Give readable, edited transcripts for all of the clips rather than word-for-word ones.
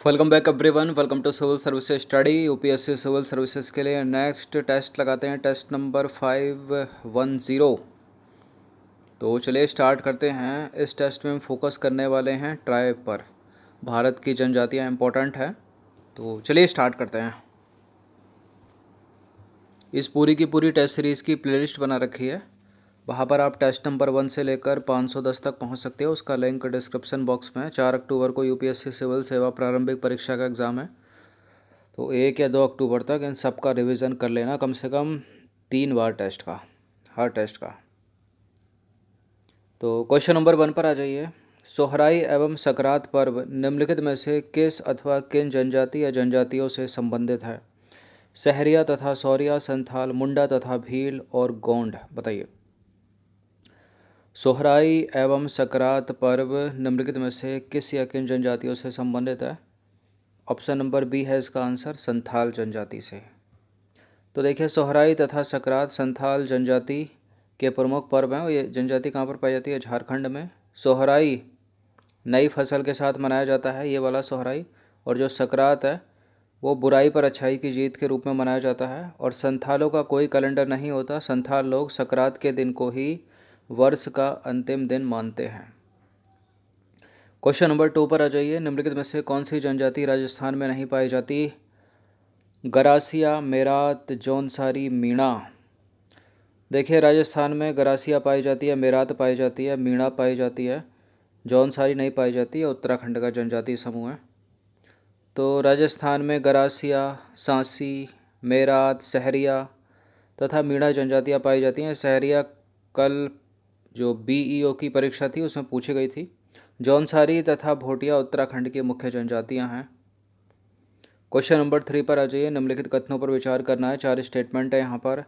Welcome back everyone. Welcome to civil services study. UPSC civil services के लिए next test लगाते हैं, test number 510। तो चलिए स्टार्ट करते हैं। इस टेस्ट में हम फोकस करने वाले हैं ट्राइब पर। भारत की जनजातियां इंपॉर्टेंट है, तो चलिए स्टार्ट करते हैं। इस पूरी की पूरी टेस्ट सीरीज़ की प्लेलिस्ट बना रखी है, वहाँ पर आप टेस्ट नंबर 1 से लेकर 510 तक पहुँच सकते हो। उसका लिंक डिस्क्रिप्शन बॉक्स में है। 4 अक्टूबर को यूपीएससी सिविल सेवा प्रारंभिक परीक्षा का एग्ज़ाम है, तो 1 या 2 अक्टूबर तक इन सब का रिवीजन कर लेना, कम से कम 3 बार टेस्ट का, हर टेस्ट का। तो क्वेश्चन नंबर 1 पर आ जाइए। सोहराई एवं सकरात पर्व निम्नलिखित में से किस अथवा किन जनजाति या जनजातियों से संबंधित है? सहरिया तथा सौरिया, संथाल, मुंडा तथा भील और गोंड। बताइए। सोहराई एवं सकरात पर्व निम्नलिखित में से किस या किन जनजातियों से संबंधित है? ऑप्शन नंबर बी है इसका आंसर, संथाल जनजाति से। तो देखिए, सोहराई तथा सकरात संथाल जनजाति के प्रमुख पर्व हैं। ये जनजाति कहाँ पर पाई जाती है? झारखंड में। सोहराई नई फसल के साथ मनाया जाता है, ये वाला सोहराई। और जो सकरात है वो बुराई पर अच्छाई की जीत के रूप में मनाया जाता है। और संथालों का कोई कैलेंडर नहीं होता, संथाल लोग सकरात के दिन को ही वर्ष का अंतिम दिन मानते हैं। क्वेश्चन नंबर 2 पर आ जाइए। निम्नलिखित में से कौन सी जनजाति राजस्थान में नहीं पाई जाती? गरासिया, मेरात, जौनसारी, मीणा। देखिए, राजस्थान में गरासिया पाई जाती है, मेरात पाई जाती है, मीणा पाई जाती है, जौनसारी नहीं पाई जाती है। उत्तराखंड का जनजातीय समूह है। तो राजस्थान में गरासिया, सांसी, मेरात, सहरिया तथा मीणा जनजातियाँ पाई जाती हैं। सहरिया कल जो बीईओ की परीक्षा थी उसमें पूछी गई थी। जौनसारी तथा भोटिया उत्तराखंड की मुख्य जनजातियाँ हैं। क्वेश्चन नंबर 3 पर आ जाइए। निम्नलिखित कथनों पर विचार करना है। 4 स्टेटमेंट है यहाँ पर।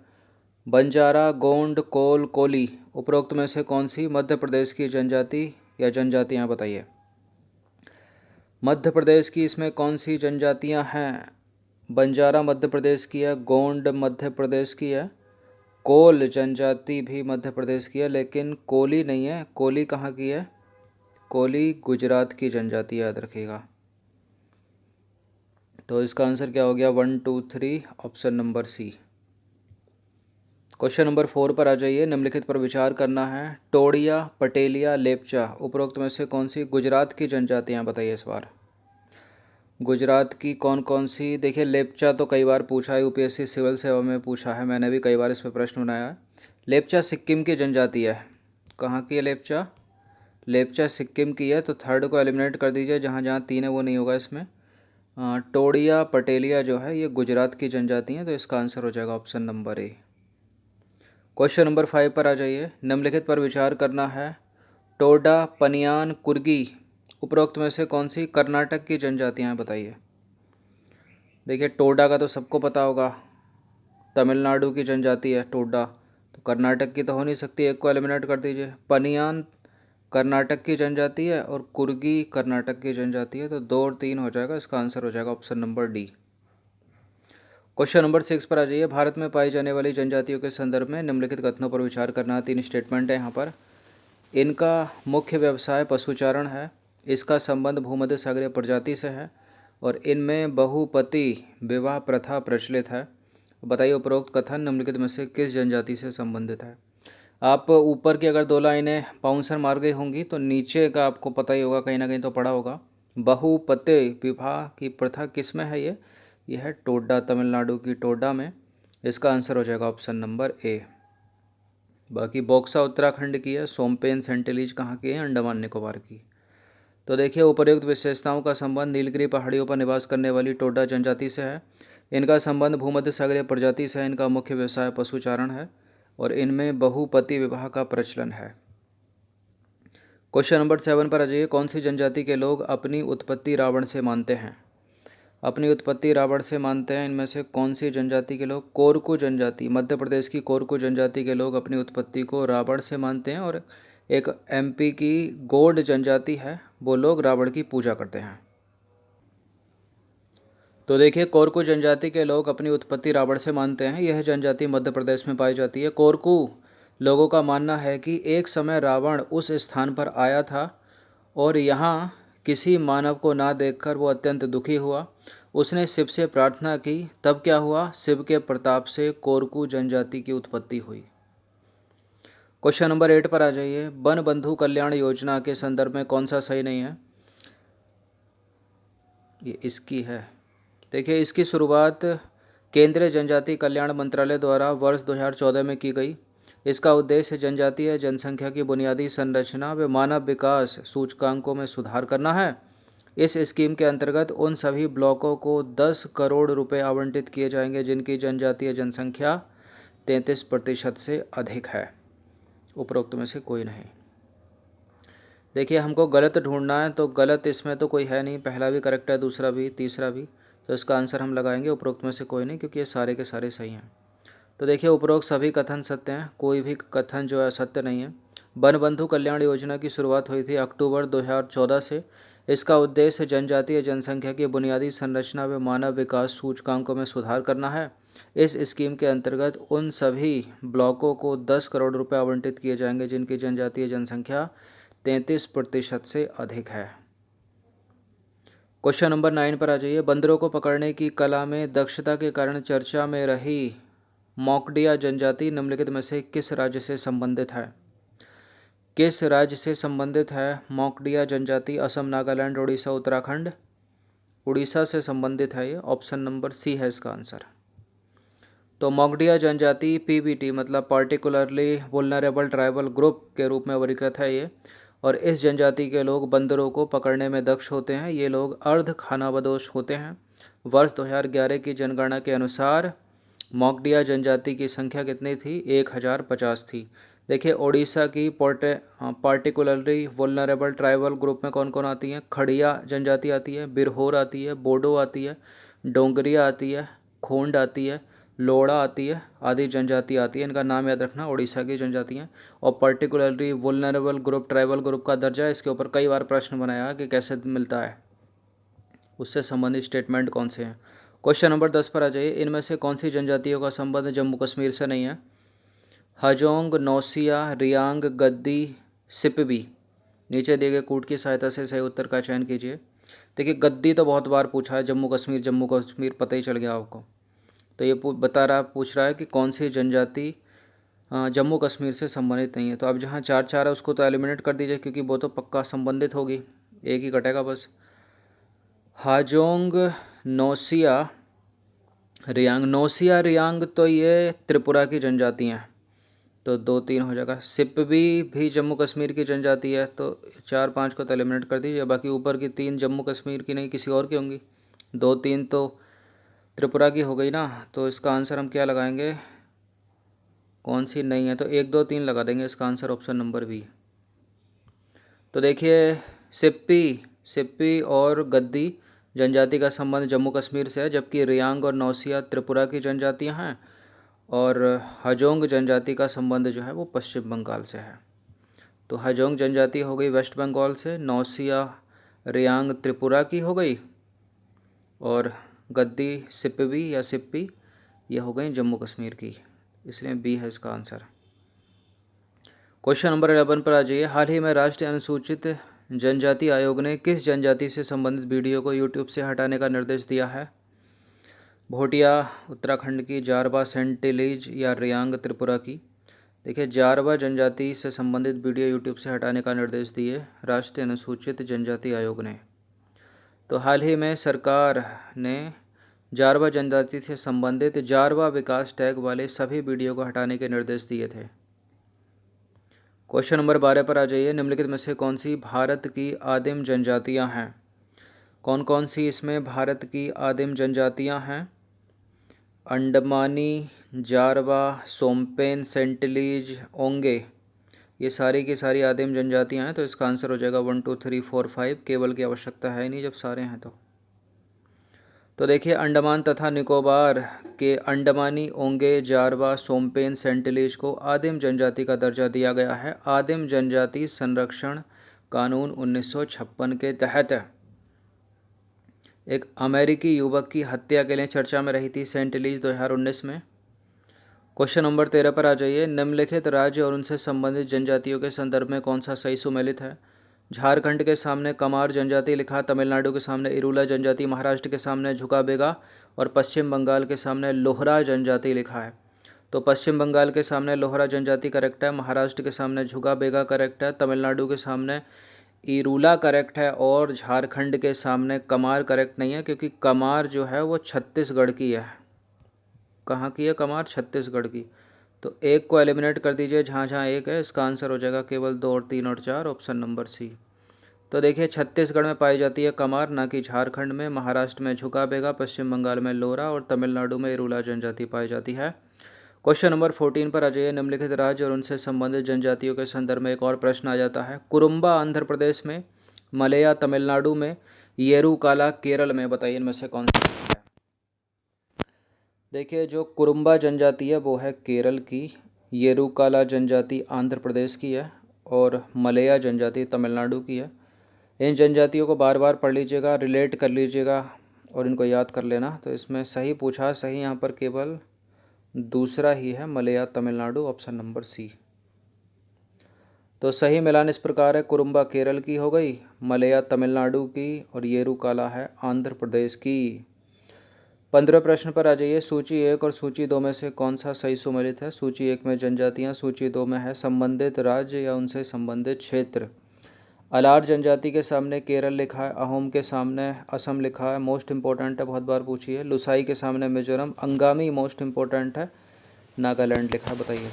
बंजारा, गोंड, कोल, कोली उपरोक्त में से कौन सी मध्य प्रदेश की जनजाति या जनजातियाँ? बताइए। मध्य प्रदेश की इसमें कौन सी जनजातियाँ हैं? बंजारा मध्य प्रदेश की है, गोंड मध्य प्रदेश की है, कोल जनजाति भी मध्य प्रदेश की है, लेकिन कोली नहीं है। कोली कहाँ की है? कोली गुजरात की जनजाति, याद रखिएगा। तो इसका आंसर क्या हो गया? 1, 2, 3, option number C. Question number 4 पर आ जाइए। निम्नलिखित पर विचार करना है। टोडिया, पटेलिया, लेपचा उपरोक्त में से कौन सी गुजरात की जनजातियाँ? बताइए इस बार। गुजरात की कौन कौन सी? देखिए, लेपचा तो कई बार पूछा है, यूपीएससी सिविल सेवा में पूछा है, मैंने भी कई बार इस पर प्रश्न बनाया है। लेपचा सिक्किम की जनजाति है। कहाँ की है लेपचा? लेपचा सिक्किम की है। तो थर्ड को एलिमिनेट कर दीजिए, जहाँ जहाँ 3 है वो नहीं होगा इसमें। टोडिया, पटेलिया जो है ये गुजरात की जनजाति हैं, तो इसका आंसर हो जाएगा option number A. Question number 5 पर आ जाइए। निम्नलिखित पर विचार करना है। टोडा, पनियान, कुर्गी उपरोक्त में से कौन सी कर्नाटक की जनजातियाँ हैं? बताइए। देखिए, टोडा का तो सबको पता होगा, तमिलनाडु की जनजाति है टोडा, तो कर्नाटक की तो हो नहीं सकती, एक को एलिमिनेट कर दीजिए। पनियान कर्नाटक की जनजाति है और कुर्गी कर्नाटक की जनजाति है, तो 2 और 3 हो जाएगा। इसका आंसर हो जाएगा option number D. Question number 6 पर आ जाइए। भारत में पाई जाने वाली जनजातियों के संदर्भ में निम्नलिखित कथनों पर विचार करना है। 3 स्टेटमेंट है यहाँ पर। इनका मुख्य व्यवसाय पशुचारण है, इसका संबंध भूमध्य सागरीय प्रजाति से है और इनमें बहुपति विवाह प्रथा प्रचलित है। बताइए, उपरोक्त कथन निम्नलिखित में से किस जनजाति से संबंधित है? आप ऊपर की अगर 2 लाइनें बाउंसर मार गई होंगी तो नीचे का आपको पता ही होगा, कहीं ना कहीं तो पढ़ा होगा। बहुपति विवाह की प्रथा किस में है? ये है टोडा, तमिलनाडु की टोडा में। इसका आंसर हो जाएगा ऑप्शन नंबर ए। बाकी बॉक्सा उत्तराखंड की है, सोमपेन सेंटिलीज कहाँ की है? अंडमान निकोबार की। तो देखिए, उपर्युक्त विशेषताओं का संबंध नीलगिरी पहाड़ियों पर निवास करने वाली टोडा जनजाति से है। इनका संबंध भूमध्य सागरीय प्रजाति से है। इनका मुख्य व्यवसाय पशुचारण है और इनमें बहुपति विवाह का प्रचलन है। क्वेश्चन नंबर 7 पर आ जाइए। कौन सी जनजाति के लोग अपनी उत्पत्ति रावण से मानते हैं? अपनी उत्पत्ति रावण से मानते हैं, इनमें से कौन सी जनजाति के लोग? कोरकू जनजाति, मध्य प्रदेश की कोरकू जनजाति के लोग अपनी उत्पत्ति को रावण से मानते हैं। और एक एमपी की गोंड जनजाति है, वो लोग रावण की पूजा करते हैं। तो देखिए, कोरकू जनजाति के लोग अपनी उत्पत्ति रावण से मानते हैं। यह जनजाति मध्य प्रदेश में पाई जाती है। कोरकू लोगों का मानना है कि एक समय रावण उस स्थान पर आया था और यहाँ किसी मानव को ना देखकर वो अत्यंत दुखी हुआ। उसने शिव से प्रार्थना की, तब क्या हुआ? शिव के प्रताप से कोरकू जनजाति की उत्पत्ति हुई। क्वेश्चन नंबर 8 पर आ जाइए। वन बंधु कल्याण योजना के संदर्भ में कौन सा सही नहीं है? ये इसकी है। देखिए, इसकी शुरुआत केंद्रीय जनजाति कल्याण मंत्रालय द्वारा वर्ष 2014 में की गई। इसका उद्देश्य जनजातीय जनसंख्या की बुनियादी संरचना व मानव विकास सूचकांकों में सुधार करना है। इस स्कीम के अंतर्गत उन सभी ब्लॉकों को 10 करोड़ रुपए आवंटित किए जाएंगे जिनकी जनजातीय जनसंख्या 33% से अधिक है। उपरोक्त में से कोई नहीं। देखिए, हमको गलत ढूंढना है, तो गलत इसमें तो कोई है नहीं। पहला भी करेक्ट है, दूसरा भी, तीसरा भी। तो इसका आंसर हम लगाएंगे उपरोक्त में से कोई नहीं, क्योंकि ये सारे के सारे सही हैं। तो देखिए, उपरोक्त सभी कथन सत्य हैं, कोई भी कथन जो है सत्य नहीं है। वन बंधु कल्याण योजना की शुरुआत हुई थी अक्टूबर 2014 से। इसका उद्देश्य जनजातीय जनसंख्या की बुनियादी संरचना व मानव विकास सूचकांकों में सुधार करना है। इस स्कीम के अंतर्गत उन सभी ब्लॉकों को 10 करोड़ रुपए आवंटित किए जाएंगे जिनकी जनजातीय जनसंख्या 33% से अधिक है। क्वेश्चन नंबर 9 पर आ जाइए। बंदरों को पकड़ने की कला में दक्षता के कारण चर्चा में रही मोकडिया जनजाति निम्नलिखित में से किस राज्य से संबंधित है? किस राज्य से संबंधित है मोकडिया जनजाति? असम, नागालैंड, उड़ीसा, उत्तराखंड? उड़ीसा से संबंधित है ये। ऑप्शन नंबर सी है इसका आंसर। तो मोकडिया जनजाति पीबीटी मतलब पार्टिकुलरली वुल्नरेबल ट्राइबल ग्रुप के रूप में वर्गीकृत है ये। और इस जनजाति के लोग बंदरों को पकड़ने में दक्ष होते हैं। ये लोग अर्ध खानाबदोश होते हैं। वर्ष 2011 की जनगणना के अनुसार मोकडिया जनजाति की संख्या कितनी थी? 1050 थी। देखिए, उड़ीसा की पार्टिकुलरली वुल्नरेबल ट्राइबल ग्रुप में कौन कौन आती हैं? खड़िया जनजाति आती है, बिरहोर आती है, बोडो आती है, डोंगरिया आती है, खोंड आती है, लोड़ा आती है, आदि जनजाति आती है। इनका नाम याद रखना, उड़ीसा की जनजातियाँ। और पर्टिकुलरली वुल्नरेबल ग्रुप ट्राइबल ग्रुप का दर्जा, इसके ऊपर कई बार प्रश्न बनाया कि कैसे मिलता है, उससे संबंधित स्टेटमेंट कौन से हैं। क्वेश्चन नंबर 10 पर आ जाइए। इनमें से कौन सी जनजातियों का संबंध जम्मू कश्मीर से नहीं है? हजोंग, नौसिया, रियांग, गद्दी, सिपबी। नीचे दिए गए कूट की सहायता से सही उत्तर का चयन कीजिए। देखिए, गद्दी तो बहुत बार पूछा है। जम्मू कश्मीर पता ही चल गया आपको। तो ये पूछ रहा है कि कौन सी जनजाति जम्मू कश्मीर से संबंधित नहीं है। तो अब जहाँ 4 है उसको तो एलिमिनेट कर दीजिए, क्योंकि वो तो पक्का संबंधित होगी, एक ही कटेगा बस। हाजोंग, नौसिया, रियांग। नौसिया, रियांग तो ये त्रिपुरा की जनजाति हैं, तो 2-3 हो जाएगा। सिपबी भी जम्मू कश्मीर की जनजाति है, तो 4-5 को तो एलिमिनेट कर दीजिए। बाकी ऊपर की 3 जम्मू कश्मीर की नहीं, किसी और की होंगी। 2-3 तो त्रिपुरा की हो गई ना, तो इसका आंसर हम क्या लगाएंगे? कौन सी नहीं है, तो 1-2-3 लगा देंगे। इसका आंसर ऑप्शन नंबर बी। तो देखिए, सिप्पी और गद्दी जनजाति का संबंध जम्मू कश्मीर से है, जबकि रियांग और नौसिया त्रिपुरा की जनजातियां हैं। और हजोंग जनजाति का संबंध जो है वो पश्चिम बंगाल से है। तो हजोंग जनजाति हो गई वेस्ट बंगाल से, नौसिया रियांग त्रिपुरा की हो गई, और गद्दी सिप्पी या सिप्पी ये हो गई जम्मू कश्मीर की। इसलिए बी है इसका आंसर। क्वेश्चन नंबर 11 पर आ जाइए। हाल ही में राष्ट्रीय अनुसूचित जनजाति आयोग ने किस जनजाति से संबंधित वीडियो को यूट्यूब से हटाने का निर्देश दिया है? भोटिया उत्तराखंड की, जारवा सेंटिलीज या रियांग त्रिपुरा की? देखिए, जारवा जनजाति से संबंधित वीडियो यूट्यूब से हटाने का निर्देश दिए राष्ट्रीय अनुसूचित जनजाति आयोग ने। तो हाल ही में सरकार ने जारवा जनजाति से संबंधित जारवा विकास टैग वाले सभी वीडियो को हटाने के निर्देश दिए थे। क्वेश्चन नंबर 12 पर आ जाइए। निम्नलिखित में से कौन सी भारत की आदिम जनजातियां हैं? कौन कौन सी इसमें भारत की आदिम जनजातियां हैं? अंडमानी, जारवा, सोम्पेन, सेंटिलीज, ओंगे, ये सारी की सारी आदिम जनजातियां हैं। तो इसका आंसर हो जाएगा 1 2 3 4 5। केवल की आवश्यकता है नहीं जब सारे हैं तो देखिए, अंडमान तथा निकोबार के अंडमानी, ओंगे, जारवा, सोम्पेन, सेंटिलीज को आदिम जनजाति का दर्जा दिया गया है आदिम जनजाति संरक्षण कानून 1956 के तहत। एक अमेरिकी युवक की हत्या के लिए चर्चा में रही थी सेंटिलीज 2019 में। क्वेश्चन नंबर 13 पर आ जाइए। निम्नलिखित राज्य और उनसे संबंधित जनजातियों के संदर्भ में कौन सा सही सुमेलित है? झारखंड के सामने कमार जनजाति लिखा है, तमिलनाडु के सामने इरूला जनजाति, महाराष्ट्र के सामने झुका बेगा और पश्चिम बंगाल के सामने लोहरा जनजाति लिखा है। तो पश्चिम बंगाल के सामने लोहरा जनजाति करेक्ट है, महाराष्ट्र के सामने झुका बेगा करेक्ट है, तमिलनाडु के सामने इरूला करेक्ट है और झारखंड के सामने कमार करेक्ट नहीं है, क्योंकि कमार जो है वो छत्तीसगढ़ की है। कहाँ की है कमार? छत्तीसगढ़ की। तो एक को एलिमिनेट कर दीजिए, जहाँ जहाँ एक है। इसका आंसर हो जाएगा केवल 2 और 3 और 4, ऑप्शन नंबर सी। तो देखिए छत्तीसगढ़ में पाई जाती है कमार, ना कि झारखंड में। महाराष्ट्र में झुका बेगा, पश्चिम बंगाल में लोरा और तमिलनाडु में इरूला जनजाति पाई जाती है। क्वेश्चन नंबर 14 पर आ जाइए। निम्नलिखित राज्य और उनसे संबंधित जनजातियों के संदर्भ में एक और प्रश्न आ जाता है। कुरुम्बा आंध्र प्रदेश में, मलया तमिलनाडु में, येरुकाला केरल में, बताइए इनमें से कौन सी है। देखिए जो कुरुम्बा जनजाति है वो है केरल की, येरुकाला जनजाति आंध्र प्रदेश की है और मलया जनजाति तमिलनाडु की है। इन जनजातियों को बार बार पढ़ लीजिएगा, रिलेट कर लीजिएगा और इनको याद कर लेना। तो इसमें सही पूछा, सही यहाँ पर केवल दूसरा ही है, मलया तमिलनाडु, ऑप्शन नंबर सी। तो सही मिलान इस प्रकार है, कुरुम्बा केरल की हो गई, मलया तमिलनाडु की और येरुकाला है आंध्र प्रदेश की। 15 प्रश्न पर आ जाइए। सूची 1 और सूची 2 में से कौन सा सही सुमेलित है। सूची 1 में जनजातियाँ, सूची 2 में है संबंधित राज्य या उनसे संबंधित क्षेत्र। अलार जनजाति के सामने केरल लिखा है, अहोम के सामने असम लिखा है, मोस्ट इंपॉर्टेंट है, बहुत बार पूछी है। लुसाई के सामने मिजोरम, अंगामी मोस्ट इंपॉर्टेंट है, नागालैंड लिखा है। बताइए।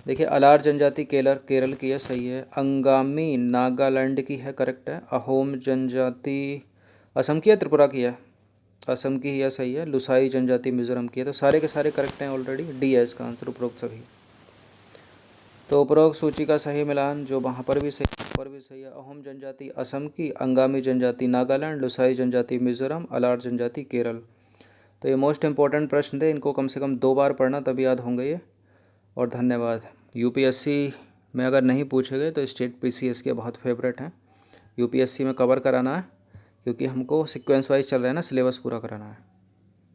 देखिए अलार जनजाति केरल की है, सही है। अंगामी नागालैंड की है, करेक्ट है। अहोम जनजाति असम की है, त्रिपुरा की है, असम की ही है, सही है। लुसाई जनजाति मिजोरम की है। तो सारे के सारे करेक्ट हैं ऑलरेडी, डी है इसका आंसर, उपरोक्त सभी। तो उपरोक्त सूची का सही मिलान जो वहाँ पर भी सही, पर भी सही है। अहोम जनजाति असम की, अंगामी जनजाति नागालैंड, लुसाई जनजाति मिजोरम, अलार जनजाति केरल। तो ये मोस्ट इंपॉर्टेंट प्रश्न थे, इनको कम से कम 2 बार पढ़ना तभी याद होंगे ये। और धन्यवाद। यूपीएससी में अगर नहीं पूछे गए तो स्टेट पीसीएस के बहुत फेवरेट हैं, यूपीएससी में कवर कराना है, क्योंकि हमको सीक्वेंस वाइज चल रहा है ना, सिलेबस पूरा कराना है।